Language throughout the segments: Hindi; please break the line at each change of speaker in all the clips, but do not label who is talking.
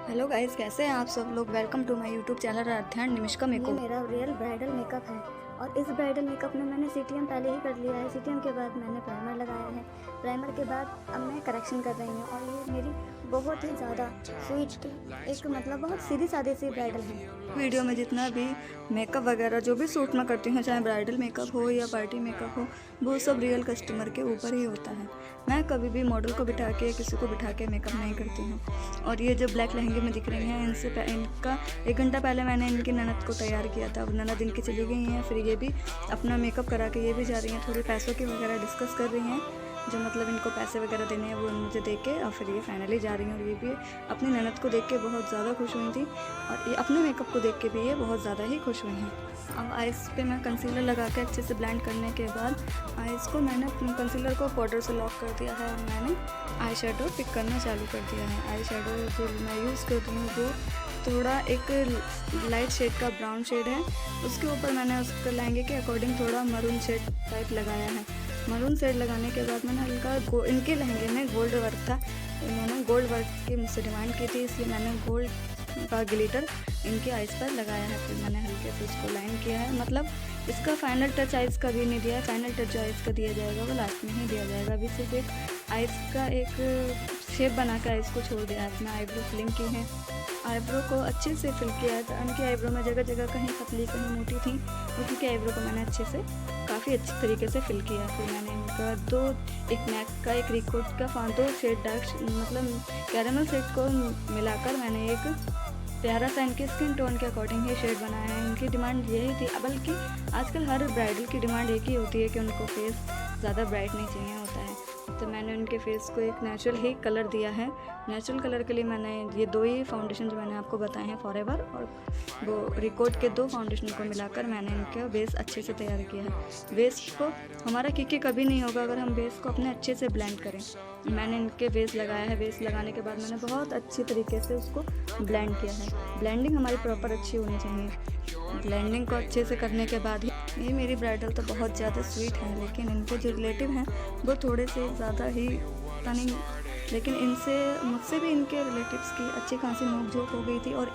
हेलो गाइस, कैसे हैं आप सब लोग। Welcome to my YouTube channel Adhyayan Nimishka
ये
मेकअप।
मेरा रियल ब्राइडल मेकअप है और इस ब्राइडल मेकअप में मैंने सीटीएम पहले ही कर लिया है। सीटीएम के बाद मैंने प्राइमर लगाया है। प्राइमर के बाद अब मैं करेक्शन कर रही हूँ और ये मेरी बहुत ही ज़्यादा स्वीट एक बहुत सीधी सादी सी ब्राइडल है।
वीडियो में जितना भी मेकअप वगैरह जो भी शूट मैं करती हूँ, चाहे ब्राइडल मेकअप हो या पार्टी मेकअप हो, वो सब रियल कस्टमर के ऊपर ही होता है। मैं कभी भी मॉडल को बिठा के किसी को बिठा के मेकअप नहीं करती हूँ। और ये जो ब्लैक लहंगे में दिख रही हैं, इनका 1 घंटा पहले मैंने इनकी ननद को तैयार किया था। अब ननद इनकी चली गई हैं, फिर ये भी अपना मेकअप करा के ये भी जा रही हैं। थोड़ी पैसों की वगैरह डिस्कस कर रही हैं, जो इनको पैसे वगैरह देने हैं वो मुझे दे के, और फिर ये फाइनली जा रही हैं। और ये भी अपनी ननद को देख के बहुत ज़्यादा खुश हुई थी और ये अपने मेकअप को देख के भी ये बहुत ज़्यादा ही खुश हुई हैं। अब आइज़ पे मैं कंसीलर लगा के अच्छे से ब्लेंड करने के बाद आइज़ को मैंने कंसीलर को पाउडर से लॉक कर दिया है और मैंने आई शेडो पिक करना चालू कर दिया है। आई शेडो जो मैं यूज़ करती हूँ वो थोड़ा एक लाइट शेड का ब्राउन शेड है। उसके ऊपर मैंने उसके लहंगे के अकॉर्डिंग थोड़ा मरून शेड टाइप लगाया है। मरून शेड लगाने के बाद मैंने हल्का इनके लहंगे में गोल्ड वर्क था, इन्होंने गोल्ड वर्क की मुझसे डिमांड की थी, इसलिए मैंने गोल्ड का ग्लिटर इनके आइज़ पर लगाया है। फिर मैंने हल्के से इसको लाइन किया है। इसका फाइनल टच आइज़ का भी नहीं दिया है। फाइनल टच जो आइज़ का दिया जाएगा वो लास्ट में ही दिया जाएगा। अभी सिर्फ एक आइज़ का एक शेप बना कर आइज़ को छोड़ दिया है। अपना आईब्रो फिलिंग की है, आईब्रो को अच्छे से फिल किया है। तो उनकी आईब्रो में जगह जगह कहीं पतली कहीं मोटी थी, उनकी आईब्रो को मैंने अच्छे से काफ़ी अच्छी तरीके से फिल किया। फिर मैंने इनका एक मैक का एक रिकोट का 2 शेड डार्क कैरेमल शेड को मिलाकर मैंने एक प्यारा सा इनके स्किन टोन के अकॉर्डिंग ही शेड बनाया है। इनकी डिमांड यही थी, बल्कि आजकल हर ब्राइडल की डिमांड एक ही होती है कि उनको फेस ज़्यादा ब्राइट नहीं चाहिए होता है। तो मैंने उनके फेस को एक नेचुरल ही कलर दिया है। नेचुरल कलर के लिए मैंने ये 2 ही फाउंडेशन जो मैंने आपको बताए हैं, फॉरएवर और वो रिकोट के 2 फाउंडेशन को मिलाकर मैंने इनका बेस अच्छे से तैयार किया है। बेस को हमारा किक कभी नहीं होगा अगर हम बेस को अपने अच्छे से ब्लेंड करें। मैंने इनके बेस लगाया है। बेस लगाने के बाद मैंने बहुत अच्छी तरीके से उसको ब्लेंड किया है। ब्लेंडिंग हमारी प्रॉपर अच्छी होनी चाहिए। ब्लेंडिंग को अच्छे से करने के बाद ही ये मेरी ब्राइडल तो बहुत ज़्यादा स्वीट है, लेकिन इनके जो रिलेटिव हैं वो थोड़े से ज़्यादा ही पता नहीं, लेकिन मुझसे भी इनके रिलेटिव्स की अच्छी खासी नोक-झोंक हो गई थी और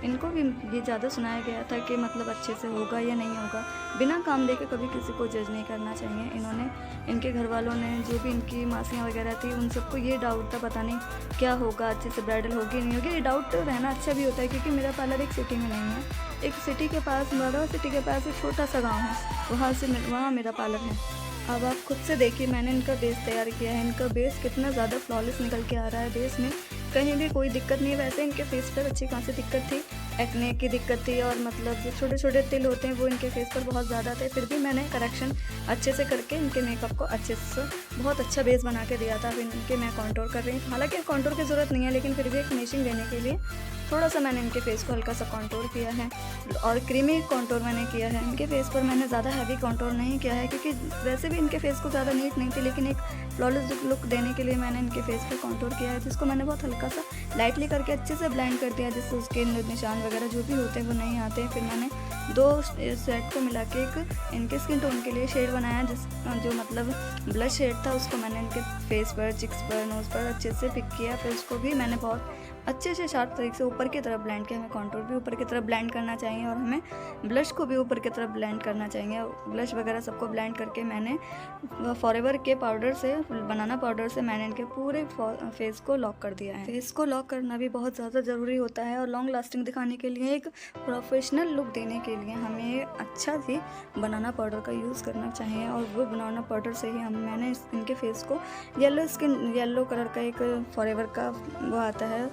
इनको भी ये ज़्यादा सुनाया गया था कि अच्छे से होगा या नहीं होगा। बिना काम देके कभी किसी को जज नहीं करना चाहिए। इनके घर वालों ने, जो भी इनकी मासियाँ वगैरह थी, उन सबको ये डाउट था पता नहीं क्या होगा, अच्छे से ब्राइडल होगी नहीं होगी। ये डाउट रहना अच्छा भी होता है, क्योंकि मेरा पार्लर एक सिटी में नहीं है। एक सिटी के पास, बड़ा सिटी के पास एक छोटा सा गाँव है, वहाँ मेरा पार्लर है। अब आप खुद से देखिए, मैंने इनका बेस तैयार किया है। इनका बेस कितना ज़्यादा फ्लॉलेस निकल के आ रहा है। बेस में कहीं भी कोई दिक्कत नहीं है। वैसे इनके फेस पर अच्छी खासी दिक्कत थी, एक्ने की दिक्कत थी, और जो छोटे छोटे तिल होते हैं वो इनके फेस पर बहुत ज़्यादा थे। फिर भी मैंने करेक्शन अच्छे से करके इनके मेकअप को अच्छे से बहुत अच्छा बेस बना के दिया था। फिर इनके मैं कॉन्टोर कर रही हूँ। हालांकि कॉन्टोर की ज़रूरत नहीं है, लेकिन फिर भी एक फिनिशिंग देने के लिए थोड़ा सा मैंने इनके फेस को हल्का सा कॉन्टोर किया है और क्रीमी कॉन्टोर मैंने किया है। इनके फेस पर मैंने ज़्यादा हैवी कॉन्टोर नहीं किया है, क्योंकि वैसे भी इनके फेस को ज़्यादा नीट नहीं थी, लेकिन एक फ्लॉलेस लुक देने के लिए मैंने इनके फेस पर कॉन्टोर किया है, जिसको मैंने बहुत हल्का सा लाइटली करके अच्छे से ब्लेंड कर दिया, जिससे उसके निशान वगैरह जो भी होते हैं वो नहीं आते। फिर मैंने 2 सेट को मिला के एक इनके स्किन टोन के लिए शेड बनाया, जो ब्लश शेड था, उसको मैंने इनके फेस पर, चिक्स पर, नोज़ पर अच्छे से पिक किया। फिर उसको भी मैंने बहुत अच्छे से शार्प तरीके से ऊपर की तरफ ब्लेंड किया। हमें कॉन्टोर भी ऊपर की तरफ ब्लेंड करना चाहिए और हमें ब्लश को भी ऊपर की तरफ ब्लेंड करना चाहिए। ब्लश वगैरह सबको ब्लेंड करके मैंने फॉरएवर के पाउडर से, बनाना पाउडर से मैंने इनके पूरे फेस को लॉक कर दिया है। फेस को लॉक करना भी बहुत ज़्यादा ज़रूरी होता है, और लॉन्ग लास्टिंग दिखाने के लिए, एक प्रोफेशनल लुक देने के लिए हमें अच्छा ही बनाना पाउडर का यूज़ करना चाहिए। और वो बनाना पाउडर से ही मैंने इनके फेस को येलो कलर का एक फॉरएवर का वो आता है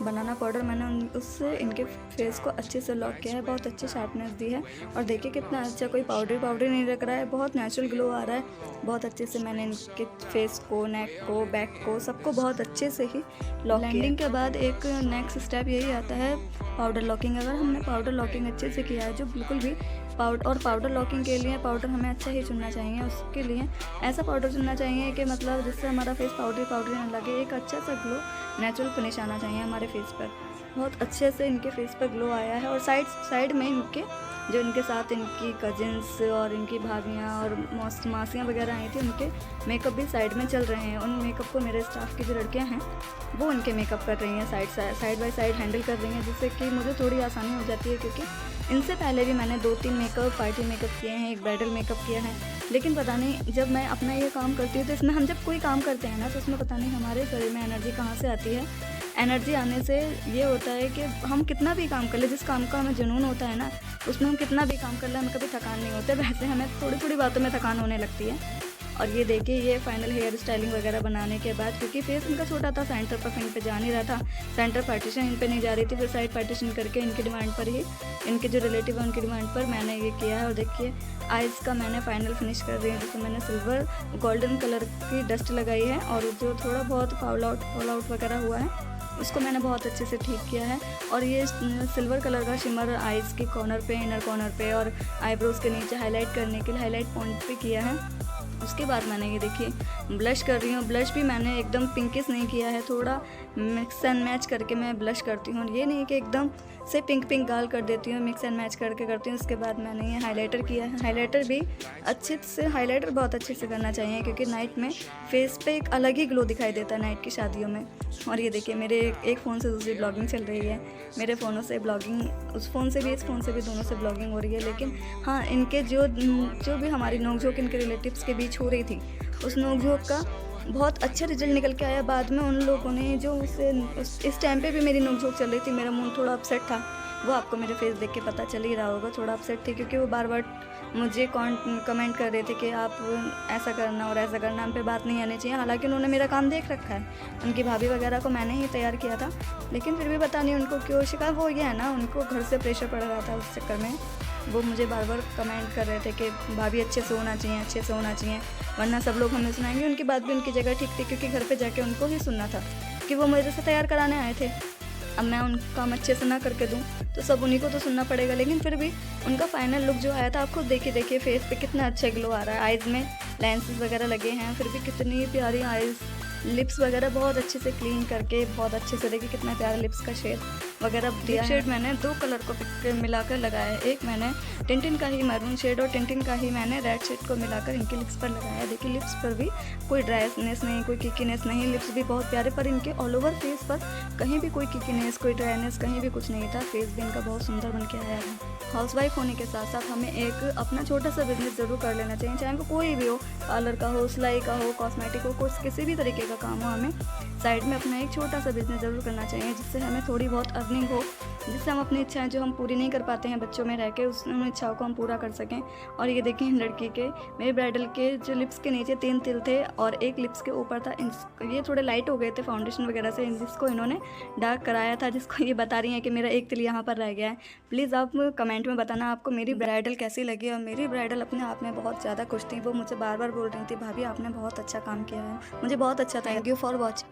बनाना पाउडर, मैंने उससे इनके फेस को अच्छे से लॉक किया है। बहुत अच्छी शार्पनेस दी है, और देखिए कितना अच्छा, कोई पाउडर नहीं लग रहा है, बहुत नेचुरल ग्लो आ रहा है। बहुत अच्छे से मैंने इनके फेस को, नेक को, बैक को, सबको बहुत अच्छे से ही लॉक किया। ब्लेंडिंग के बाद एक नेक्स्ट स्टेप यही आता है पाउडर लॉकिंग। अगर हमने पाउडर लॉकिंग अच्छे से किया है, जो बिल्कुल भी पाउडर लॉकिंग के लिए पाउडर हमें अच्छा ही चुनना चाहिए। उसके लिए ऐसा पाउडर चुनना चाहिए कि मतलब जिससे हमारा फेस पाउडरी ना लगे, एक अच्छा सा ग्लो नेचुरल फिनिश आना चाहिए हमारे फेस पर। बहुत अच्छे से इनके फेस पर ग्लो आया है। और साइड में इनके जो इनके साथ इनकी कजिन्स और इनकी भाभियाँ और मासियाँ वगैरह आई थी, उनके मेकअप भी साइड में चल रहे हैं। उन मेकअप को मेरे स्टाफ की जो लड़कियाँ हैं वो उनके मेकअप कर रही हैं, साइड बाय साइड हैंडल कर रही हैं, जिससे कि मुझे थोड़ी आसानी हो जाती है। क्योंकि इनसे पहले भी मैंने 2-3 मेकअप पार्टी मेकअप किए हैं, एक ब्राइडल मेकअप किया है। लेकिन पता नहीं जब मैं अपना ये काम करती हूँ तो इसमें हम जब कोई काम करते हैं ना तो उसमें पता नहीं हमारे शरीर में एनर्जी कहाँ से आती है। एनर्जी आने से ये होता है कि हम कितना भी काम कर ले, जिस काम का हमें जुनून होता है ना उसमें हम कितना भी काम कर ले हमें कभी थकान नहीं होती। वैसे हमें थोड़ी बातों में थकान होने लगती है। और ये देखिए ये फाइनल हेयर स्टाइलिंग वगैरह बनाने के बाद, क्योंकि फेस इनका छोटा था, सेंटर पर इन पे जा नहीं रहा था, सेंटर पार्टीशन इन पे नहीं जा रही थी, फिर साइड पार्टीशन करके इनकी डिमांड पर ही, इनके जो रिलेटिव है उनकी डिमांड पर मैंने ये किया है। और देखिए आइज़ का मैंने फाइनल फिनिश कर रही हूँ, जिसमें मैंने सिल्वर गोल्डन कलर की डस्ट लगाई है और जो थोड़ा बहुत फॉल आउट वगैरह हुआ है उसको मैंने बहुत अच्छे से ठीक किया है। और ये सिल्वर कलर का शिमर आइज़ के कॉर्नर पे, इनर कॉर्नर पे और आईब्रोज़ के नीचे हाईलाइट करने के लिए हाईलाइट पॉइंट पे किया है। उसके बाद मैंने ये देखिए ब्लश कर रही हूँ। ब्लश भी मैंने एकदम पिंकिश नहीं किया है, थोड़ा मिक्स एंड मैच करके मैं ब्लश करती हूँ। ये नहीं कि एकदम से पिंक गाल कर देती हूँ, मिक्स एंड मैच करके करती हूँ। उसके बाद मैंने ये हाइलाइटर किया है। हाइलाइटर भी अच्छे से, हाइलाइटर बहुत अच्छे से करना चाहिए क्योंकि नाइट में फेस पे एक अलग ही ग्लो दिखाई देता है नाइट की शादियों में। और ये देखिए मेरे एक फ़ोन से दूसरी ब्लॉगिंग चल रही है, मेरे फ़ोनों से ब्लॉगिंग, उस फ़ोन से भी इस फ़ोन से भी, दोनों से ब्लॉगिंग हो रही है। लेकिन हाँ, इनके जो भी हमारी नोक-झोंक इनके रिलेटिव्स के बीच हो रही थी, उस नोक-झोंक का बहुत अच्छा रिजल्ट निकल के आया। बाद में उन लोगों ने जो इस टाइम पे भी मेरी नोक-झोंक चल रही थी, मेरा मूड थोड़ा अपसेट था, वो आपको मेरे फेस देख के पता चल ही रहा होगा, थोड़ा अपसेट थी क्योंकि वो बार-बार मुझे कमेंट कर रहे थे कि आप ऐसा करना और ऐसा करना, हम पे बात नहीं आनी चाहिए। हालांकि उन्होंने मेरा काम देख रखा है, उनकी भाभी वगैरह को मैंने ही तैयार किया था, लेकिन फिर भी पता नहीं उनको क्यों शिकायत, वो ये है ना, उनको घर से प्रेशर पड़ रहा था, उस चक्कर में वो मुझे बार कमेंट कर रहे थे कि भाभी अच्छे से होना चाहिए, वरना सब लोग हमें सुनाएंगे। उनकी बात भी उनकी जगह ठीक थी क्योंकि घर पे जाके उनको ही सुनना था कि वो मेरे से तैयार कराने आए थे। अब मैं उनका काम अच्छे से ना करके दूं तो सब उन्हीं को तो सुनना पड़ेगा। लेकिन फिर भी उनका फाइनल लुक जो आया था, आप खुद देखिए फेस पे कितना अच्छा ग्लो आ रहा है, आइज़ में लेंसेज वगैरह लगे हैं, फिर भी कितनी प्यारी आइज़, लिप्स वगैरह बहुत अच्छे से क्लीन करके बहुत अच्छे से, देखिए कितना प्यारा लिप्स का शेड वगैरह दिया है। शेड मैंने 2 कलर को मिलाकर लगाया है, एक मैंने टिंटिन का ही मैरून शेड और टिंटिन का ही मैंने रेड शेड को मिलाकर इनकी लिप्स पर लगाया है। देखिए लिप्स पर भी कोई ड्राईनेस नहीं, कोई किकीनेस नहीं, लिप्स भी बहुत प्यारे, पर इनके ऑल ओवर फेस पर कहीं भी कोई किकीनेस, कोई ड्राईनेस कहीं भी कुछ नहीं था। फेस भी इनका बहुत सुंदर बन के आया है। हाउसवाइफ होने के साथ साथ हमें एक अपना छोटा सा बिजनेस ज़रूर कर लेना चाहिए, चाहे वो कोई भी हो, पार्लर का हो, सिलाई का हो, कॉस्मेटिक हो, कुछ किसी भी तरीके का काम हो, हमें साइड में अपना एक छोटा सा बिजनेस ज़रूर करना चाहिए, जिससे हमें थोड़ी बहुत अर्निंग हो, जिससे हम अपनी इच्छाएं जो हम पूरी नहीं कर पाते हैं बच्चों में रह के, उन इच्छाओं को हम पूरा कर सकें। और ये देखिए लड़की के, मेरे ब्राइडल के जो लिप्स के नीचे 3 तिल थे और एक लिप्स के ऊपर था, ये थोड़े लाइट हो गए थे फाउंडेशन वगैरह से, जिसको इन्होंने डार्क कराया था, जिसको ये बता रही हैं कि मेरा एक तिल यहाँ पर रह गया है। प्लीज़ आप कमेंट में बताना आपको मेरी ब्राइडल कैसी लगी। और मेरी ब्राइडल अपने आप में बहुत ज़्यादा खुश थी, वो मुझे बार बोल रही थी भाभी आपने बहुत अच्छा काम किया है, मुझे बहुत अच्छा, थैंक यू फॉर वॉचिंग।